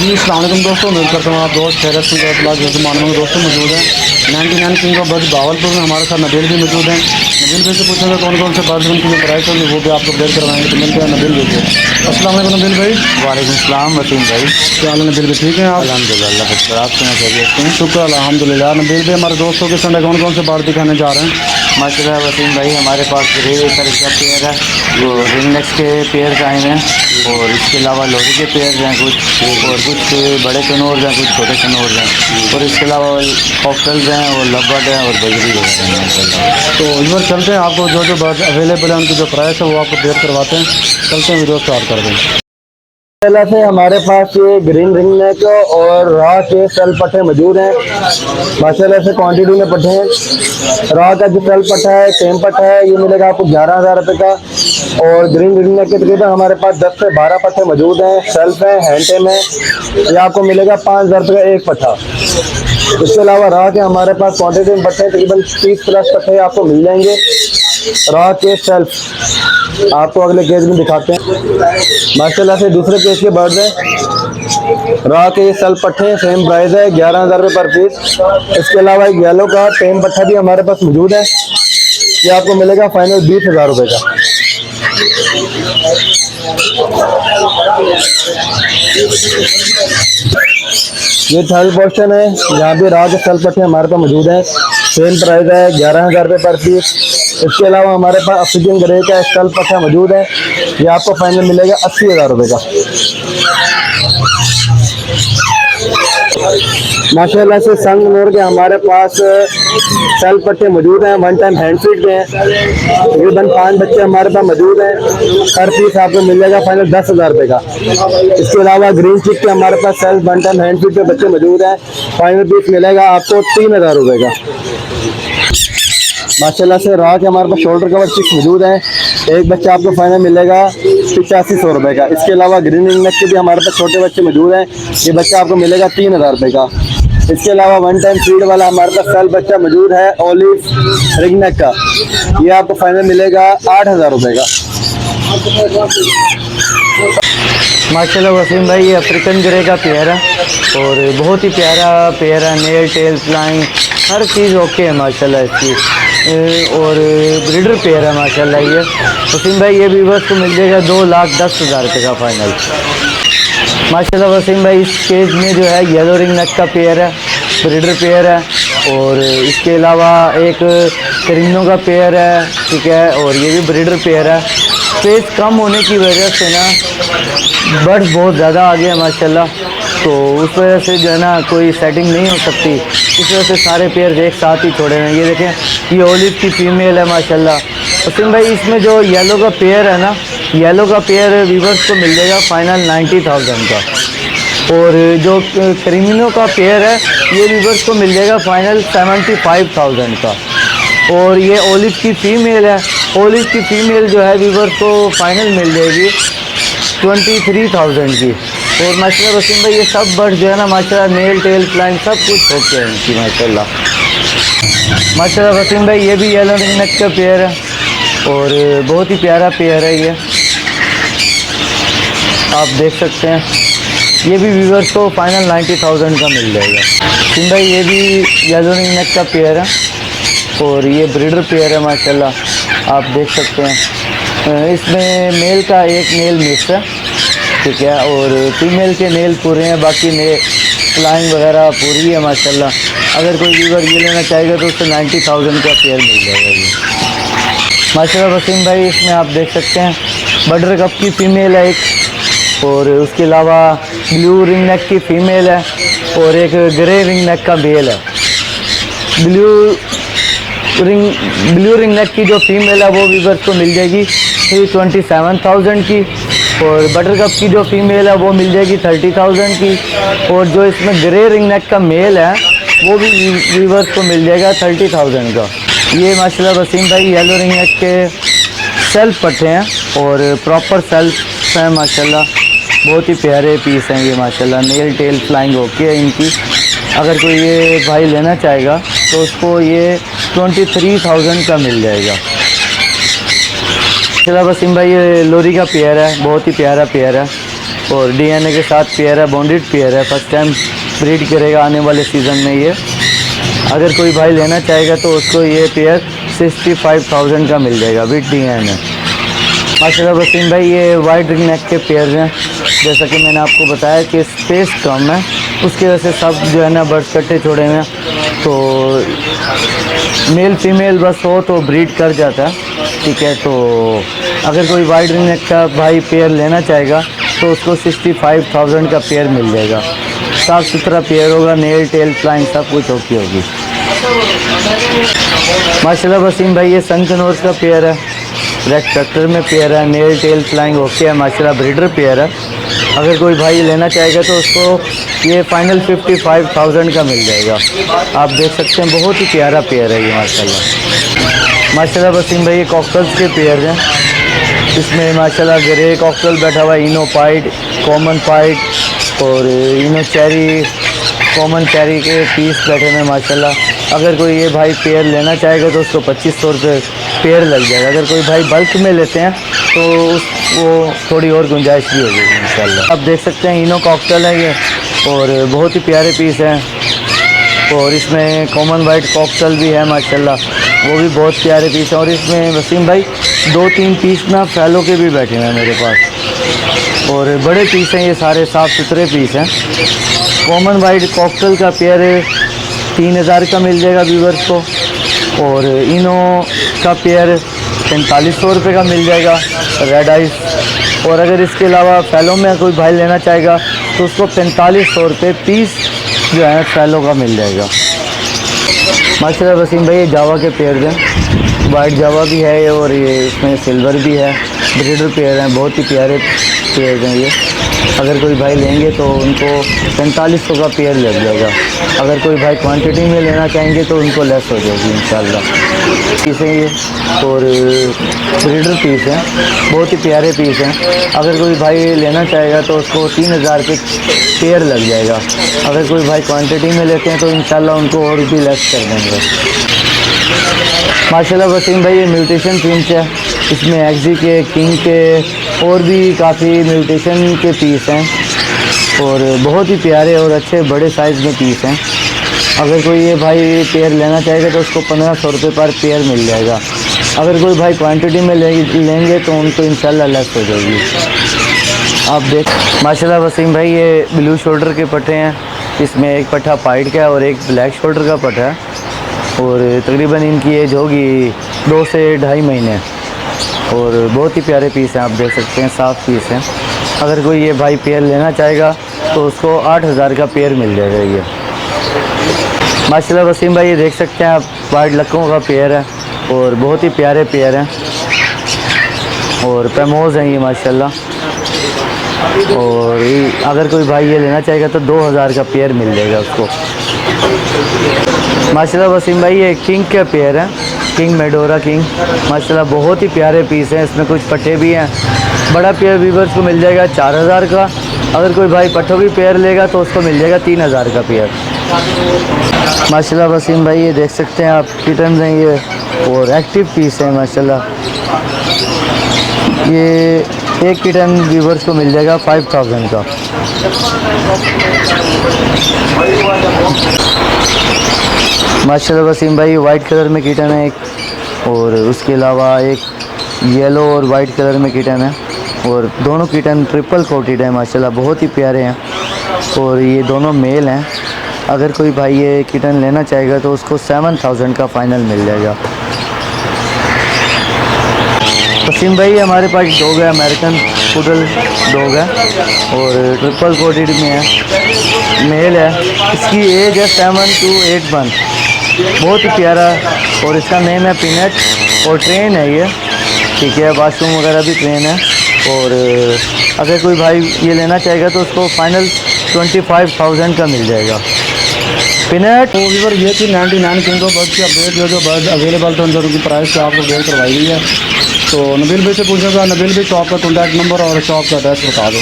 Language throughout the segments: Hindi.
जी अस्सलाम वालेकुम दोस्तों, उम्मीद करता हूँ आप दोस्त खैरियत से जैसे मालूम में दोस्तों मौजूद हैं 99 किंग ऑफ बर्ड्स भावलपुर में। हमारे साथ नबील भी मौजूद हैं। नबील भाई से पूछेंगे कौन कौन से बर्ड्स उनकी जो प्राइस होगी वो भी आपको अपडेट करवाएंगे। तो मिलते हैं नबील भाई से। अस्सलाम वालेकुम नबील भाई। वालेकुम सलाम वसीम भाई। क्या हाल है नबील भाई, ठीक हैं आप? अल्हम्दुलिल्लाह अल्लाह का शुक्र, आप सुना खैरियत से हैं? शुक्र अल्हम्दुलिल्लाह। नबील भाई हमारे दोस्तों के संडे कौन कौन से बर्ड दिखाने जा रहे हैं? माशाल्लाह वसीम भाई, हमारे पास ग्रे कलर का पेयर है, वो रिंगनेक्स के पेयर आए हैं, और इसके अलावा लोरी के पेयर हैं कुछ, और कुछ बड़े कनौर हैं, कुछ छोटे कनौर हैं, और इसके अलावा कॉकटल्स हैं और लबर्ड हैं और बजरी वगैरह हैं माशाल्लाह। तो इस बार चलते हैं, आपको जो जो बर्ड अवेलेबल है उनकी जो प्राइस है वो आपको अपडेट करवाते हैं। चलते हैं, वीडियो स्टार्ट कर दें। पहला से हमारे पास ये ग्रीन रिंग नेक और रॉ के सेल पट्टे मौजूद हैं। माशाल्लाह से क्वांटिटी में पट्टे हैं। रॉ का जो सेल पट्टा है, सेम पट्टा है, ये मिलेगा आपको 11,000 रुपये का। और ग्रीन रिंग नेक के तकरीबन हमारे पास 10 से 12 पट्टे मौजूद हैं। सेल्फ है, हैंड टेम है, ये आपको मिलेगा 5,000 रुपये का एक पट्टा। इसके अलावा रॉ के हमारे पास क्वांटिटी में पट्टे तकरीबन 30 प्लस पट्टे आपको मिल जाएंगे। रॉ के सेल्फ आपको अगले केस में दिखाते हैं। माशाल्लाह से दूसरे केस के बर्ड हैं। रॉ के ये सेल्फ पट्टे हैं, सेम प्राइस है 11,000 रुपये पर पीस। इसके अलावा एक येलो का टेम पट्टा भी हमारे पास मौजूद है, ये आपको मिलेगा फाइनल 20,000 रुपये का। ये थर्ड पोर्शन है, यहाँ भी रॉ के सेल्फ पट्टे हमारे पास मौजूद हैं, सेम प्राइस है 11,000 रुपये पर पीस। इसके अलावा हमारे पास अफ्रीकन ग्रे का सेल्फ पट्टा मौजूद है, ये आपको फाइनल मिलेगा 80,000 रुपये का। माशाल्लाह से संगमरमर के हमारे पास सेल्फ पट्टे मौजूद हैं, वन टाइम हैंड फीड के हैं। तकरीबन 5 बच्चे हमारे पास मौजूद हैं, हर पीस आपको मिल जाएगा फाइनल 10,000 रुपये का। इसके अलावा ग्रीन चिक के हमारे पास self one time hand feed के बच्चे मौजूद हैं, फाइनल पीस मिलेगा आपको 3,000 रुपये का। माशाल्लाह से रॉ के हमारे पास शोल्डर कवर चिक्स मौजूद हैं, एक बच्चा आपको फाइनल मिलेगा 8500 रुपये का। इसके अलावा ग्रीन रिंग नेक के भी हमारे पास छोटे बच्चे मौजूद हैं, ये बच्चा आपको मिलेगा 3,000 रुपये का। इसके अलावा वन टाइम फीड वाला हमारे पास सेल बच्चा मौजूद है ओलिव रिंग नेक का, ये आपको फाइनल मिलेगा 8,000 रुपये का। माशाल्लाह वसीम भाई, ये अफ्रीकन ग्रे का पेयर है और बहुत ही प्यारा पेयर है, नेल टेल फ्लाइंग हर चीज़ ओके है माशाल्लाह इसकी, और ब्रीडर पेयर है माशाल्लाह। ये वसीम भाई ये व्यूअर्स को मिल जाएगा 2,10,000 रुपये का फाइनल। माशाल्लाह वसीम भाई, इस केज में जो है येलो रिंग नेक का पेयर है, ब्रीडर पेयर है, और इसके अलावा एक करीनों का पेयर है, ठीक है, और ये भी ब्रीडर पेयर है। स्पेस कम होने की वजह से ना बर्ड्स बहुत ज़्यादा आ गए माशाल्लाह, तो उस वजह से जो है ना कोई सेटिंग नहीं हो सकती, इस वजह से सारे पेयर एक साथ ही छोड़े हैं। ये देखें, ये ओलिव की फीमेल है माशाल्लाह। वसीम भाई, इसमें जो येलो का पेयर है ना, येलो का पेयर व्यूअर्स को मिल जाएगा फाइनल 90,000 का, और जो क्रीमिनो का पेयर है ये व्यूअर्स को मिल जाएगा फाइनल 75,000 का। और ये ओलिव की फ़ीमेल है, ओलिव की फ़ीमेल जो है व्यूअर्स को फाइनल मिल जाएगी 23,000 की। और माशाल्लाह वसीम भाई, ये सब बर्ड जो है ना माशाल्लाह नेल टेल फ्लाइंग सब कुछ होते हैं इनकी माशाल्लाह। माशाल्लाह वसीम भाई, ये भी येलो रिंग नेक का पेयर है और बहुत ही प्यारा पेयर है, ये आप देख सकते हैं। ये भी व्यूअर्स को फाइनल 90,000 का मिल जाएगा। वसीम भाई, ये भी येलो रिंग नेक का पेयर है और ये ब्रीडर पेयर है माशाल्लाह, आप देख सकते हैं। इसमें मेल का एक नेल मिस है, ठीक है, और फीमेल के नेल पूरे हैं, बाकी नेल फ्लाइंग वगैरह पूरी है माशाल्लाह। अगर कोई व्यूअर ये लेना चाहेगा तो उससे 90,000 का पेयर मिल जाएगा ये माशाल्लाह। वसीम भाई, इसमें आप देख सकते हैं बटर कप की फ़ीमेल है एक, और उसके अलावा ब्लू रिंग नेक की फ़ीमेल है, और एक ग्रे रिंग नेक का मेल है। ब्लू रिंग नेक की जो फीमेल है वो व्यूअर्स को मिल जाएगी 27,000 की, और बटर कप की जो फीमेल है वो मिल जाएगी 30,000 की, और जो इसमें ग्रे रिंग नेक का मेल है वो भी व्यूअर्स को मिल जाएगा 30,000 का। ये माशाल्लाह वसीम भाई येलो रिंग नेक के सेल्फ पट्टे हैं और प्रॉपर सेल्फ हैं माशाल्लाह, बहुत ही प्यारे पीस हैं ये माशाल्लाह। नेल टेल फ्लाइंग होके है इनकी। अगर कोई ये भाई लेना चाहेगा तो उसको ये 23,000 का मिल जाएगा। चला वसीम भाई, ये लोरी का पेयर है, बहुत ही प्यारा पेयर है और DNA के साथ पेयर है, बॉन्डेड पेयर है, फर्स्ट टाइम ब्रीड करेगा आने वाले सीज़न में ये। अगर कोई भाई लेना चाहेगा तो उसको ये पेयर 65,000 का मिल जाएगा विद DNA। माशाल्लाह वसीम भाई ये वाइड रिंग नेक के पेयर हैं। जैसा कि मैंने आपको बताया कि स्पेस कम है, उसकी वजह से सब जो है ना बर्ड्स कट्टे छोड़े हुए हैं, तो मेल फीमेल बस हो तो ब्रीड कर जाता है, ठीक है। तो अगर कोई वाइड रिंग नेक का भाई पेयर लेना चाहेगा तो उसको 65,000 का पेयर मिल जाएगा। साफ़ सुथरा पेयर होगा, नेल टेल फ्लाइंग सब कुछ ओके होगी। माशाल्लाह वसीम भाई ये सनकनोर्स का पेयर है, रेड ट्रैक्टर में पेयर है, नेल टेल फ्लाइंग ओके है, माशाल्लाह ब्रीडर पेयर है। अगर कोई भाई लेना चाहेगा तो उसको ये फाइनल 55,000 का मिल जाएगा। आप देख सकते हैं बहुत ही प्यारा पेयर है ये माशाल्लाह। माशाल्लाह वसीम भाई ये कॉकटल्स के पेयर हैं। इसमें माशाल्लाह ग्रे कॉकटल बैठा हुआ है, इनो पाइड, कॉमन पाइड और इनो चेरी, कॉमन चेरी के पीस बैठे हुए माशाल्लाह। अगर कोई ये भाई पेयर लेना चाहेगा तो उसको 2500 रुपये पेयर लग जाएगा। अगर कोई भाई बल्क में लेते हैं तो वो थोड़ी और गुंजाइश भी होगी इंशाल्लाह। आप देख सकते हैं इनो कॉकटेल है ये और बहुत ही प्यारे पीस हैं। और इसमें कॉमन वाइट कॉकटेल भी है माशाल्लाह, वो भी बहुत प्यारे पीस हैं। और इसमें वसीम भाई 2-3 पीस ना फैलो के भी बैठे हैं मेरे पास, और बड़े पीस हैं ये, सारे साफ़ सुथरे पीस हैं। कॉमन वाइट कॉकटेल का पेयर 3000 का मिल जाएगा व्यूवर्स को, और इनो का पेयर 4500 रुपये का मिल जाएगा रेड आइस। और अगर इसके अलावा फैलो में कोई भाई लेना चाहेगा तो उसको 4500 रुपये पीस जो है फैलो का मिल जाएगा। माशाल्लाह वसीम भाई ये जावा के पेयर हैं, वाइट जावा भी है और ये इसमें सिल्वर भी है, ब्रीडर पेयर हैं, बहुत ही प्यारे पेयर हैं ये। अगर कोई भाई लेंगे तो उनको 4500 का पेयर लग जाएगा। अगर कोई भाई क्वांटिटी में लेना चाहेंगे तो उनको लेस हो जाएगी इंशाल्लाह। पीस हैं ये और ब्रीडर पीस हैं, बहुत ही प्यारे पीस हैं। अगर कोई भाई लेना चाहेगा तो उसको 3000 के पेयर लग जाएगा। अगर कोई भाई क्वांटिटी में लेते हैं तो इंशाल्लाह उनको और भी लेस कर देंगे। माशाल्लाह वसीम भाई ये म्यूटेशन प्रिंट है, इसमें एक्जी के, किंग के और भी काफ़ी म्यूटेशन के पीस हैं और बहुत ही प्यारे और अच्छे बड़े साइज़ में पीस हैं। अगर कोई ये भाई पेयर लेना चाहेगा तो उसको 1500 रुपये पर पेयर मिल जाएगा। अगर कोई भाई क्वांटिटी में लेंगे तो उनको इंशाल्लाह लेस हो जाएगी। आप देख माशाल्लाह वसीम भाई ये ब्लू शोल्डर के पट्टे हैं, इसमें एक पट्टा पाइट का है और एक ब्लैक शोल्डर का पट्टा है, और तकरीबन इनकी एज होगी 2 से 2.5 महीने, और बहुत ही प्यारे पीस हैं। आप देख सकते हैं साफ़ पीस हैं। अगर कोई ये भाई पेयर लेना चाहेगा तो उसको 8000 का पेयर मिल जाएगा ये। माशाल्लाह वसीम भाई ये देख सकते हैं आप, वाइट लक्कों का पेयर है और बहुत ही प्यारे पेयर हैं और पैमोज हैं ये माशाल्लाह। और अगर कोई भाई ये लेना चाहेगा तो 2000 का पेयर मिल जाएगा उसको। माशाल्लाह वसीम भाई ये किंग का पेयर है, किंग मेडोरा किंग, माशाल्लाह बहुत ही प्यारे पीस हैं। इसमें कुछ पट्टे भी हैं। बड़ा पेयर वीवर्स को मिल जाएगा 4000 का। अगर कोई भाई पट्टों की पेयर लेगा तो उसको मिल जाएगा 3000 का पेयर। माशाल्लाह वसीम भाई ये देख सकते हैं आप, किटन्स हैं ये और एक्टिव पीस हैं माशाल्लाह। ये एक किटन वीवर्स को मिल जाएगा 5000 का। माशाल्लाह वसीम भाई वाइट कलर में किटन है एक, और उसके अलावा एक येलो और वाइट कलर में किटन है, और दोनों किटन ट्रिपल कोटेड है माशाल्लाह, बहुत ही प्यारे हैं और ये दोनों मेल हैं। अगर कोई भाई ये किटन लेना चाहेगा तो उसको 7000 का फ़ाइनल मिल जाएगा। वसीम भाई हमारे पास डॉग है, अमेरिकन पुडल डॉग है और ट्रिपल कोटेड में है, मेल है। इसकी एज है 7 to 8 मंथ, बहुत ही प्यारा, और इसका नेम है पीनट और ट्रेन है ये, ठीक है। वाशरूम वगैरह भी ट्रेन है। और अगर कोई भाई ये लेना चाहेगा तो उसको फाइनल 25000 का मिल जाएगा। पीनट वीवर ये थी 99 किंग बर्ड की अपडेट, जो बर्ड अवेलेबल थे उनकी प्राइस से आपको अपडेट करवाई गई है। तो नबील भाई से पूछेगा, नबील भाई शॉप का कॉन्टैक्ट नंबर और शॉप का एड्रेस बता दो।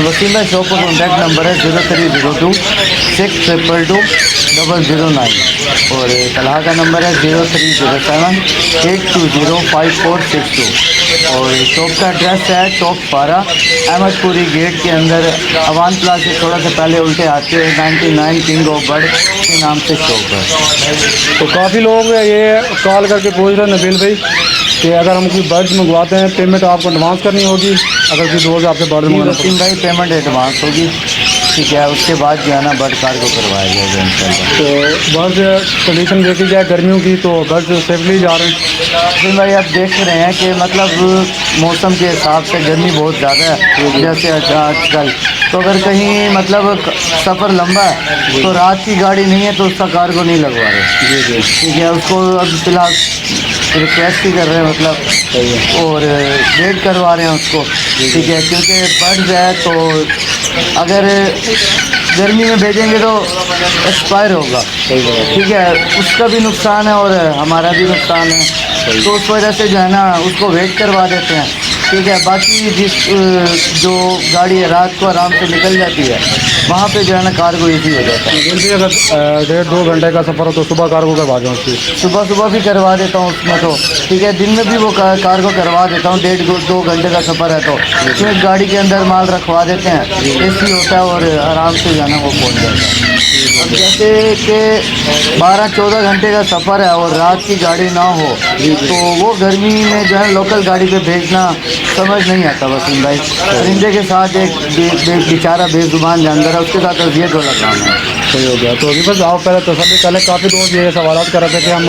वसीम भाई शॉप का कॉन्टैक्ट नंबर है 0302 622 009 और तलहा का नंबर है 0307-820-5462 और शॉप का एड्रेस है चौक पारा अहमदपुरी गेट के अंदर अवान प्लाजा से थोड़ा सा पहले उल्टे आते हुए 99 किंग ऑफ बर्ड के नाम से शॉप है। तो काफ़ी लोग ये कॉल करके पूछ रहे हैं नबील भाई कि अगर हम कोई बर्ड्स मंगवाते हैं पेमेंट आपको एडवांस करनी होगी, अगर कोई दोस्त आपसे बर्ड मंगवाना वसीम भाई पेमेंट एडवांस होगी, ठीक है, उसके बाद जो है ना बर्ड कार्गो करवाया जाएगा इंशाल्लाह। तो बर्ड कंडीशन देखी जाए गर्मियों की तो बर्ड सेफली जा रहे हैं। वसीम भाई आप देख रहे हैं कि मतलब मौसम के हिसाब से गर्मी बहुत ज़्यादा है जैसे आजकल, तो अगर कहीं मतलब सफ़र लंबा है तो रात की गाड़ी नहीं है तो उसका कार्गो नहीं लगवा रहे, ठीक है, उसको अब फिलहाल रिक्वेस्ट ही कर रहे हैं मतलब और वेट करवा रहे हैं उसको, ठीक है, क्योंकि बर्ड्स है तो अगर गर्मी में भेजेंगे तो एक्सपायर होगा, ठीक है, उसका भी नुकसान है और हमारा भी नुकसान है, तो उस वजह से जो है ना उसको वेट करवा देते हैं, ठीक है। बाकी जिस जो गाड़ी रात को आराम से निकल जाती है वहाँ पे जो है ना कार्गो ईजी हो जाता है। नबील भाई अगर 1.5-2 घंटे का सफ़र हो तो सुबह कार्गो करवा जाऊँ उसकी, सुबह भी करवा देता हूँ उसमें तो, ठीक है, दिन में भी वो कार्गो करवा देता हूँ, 1.5-2 घंटे का सफ़र है तो उसमें गाड़ी के अंदर माल रखवा देते हैं, एसी होता है और आराम से जाना वो पहुँच जाता है। अब जैसे कि 12-14 घंटे का सफ़र है और रात की गाड़ी ना हो तो वो गर्मी में जो है लोकल गाड़ी पे भेजना समझ नहीं आता वसीम भाई। परिंदे के साथ एक बेचारा बेजुबान जानवर है, उसके साथ अजियत वाला काम है। सही हो गया। तो अभी बस आओ पहले तसल्ली, पहले काफ़ी दोस्त ये सवाल कर रहे थे कि हम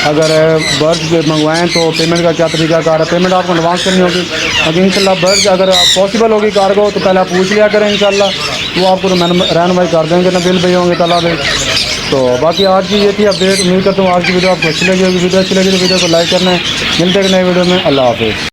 अगर बर्ड्स मंगवाएं तो पेमेंट का क्या तरीका कार है, पेमेंट आपको एडवांस करनी होगी, अगर इंशाल्लाह बर्ड्स अगर पॉसिबल होगी कार्गो तो पहले आप पूछ लिया करें, इंशाल्लाह वो आपको रहनुमाई कर देंगे, नबील भाई होंगे तला भाई। तो बाकी आज की ये थी अपडेट, उम्मीद करता हूँ आज की वीडियो आपको अच्छी लगी होगी, वीडियो अच्छी लगी तो वीडियो को लाइक करना है। मिलते हैं नए वीडियो में, अल्लाह हाफिज़।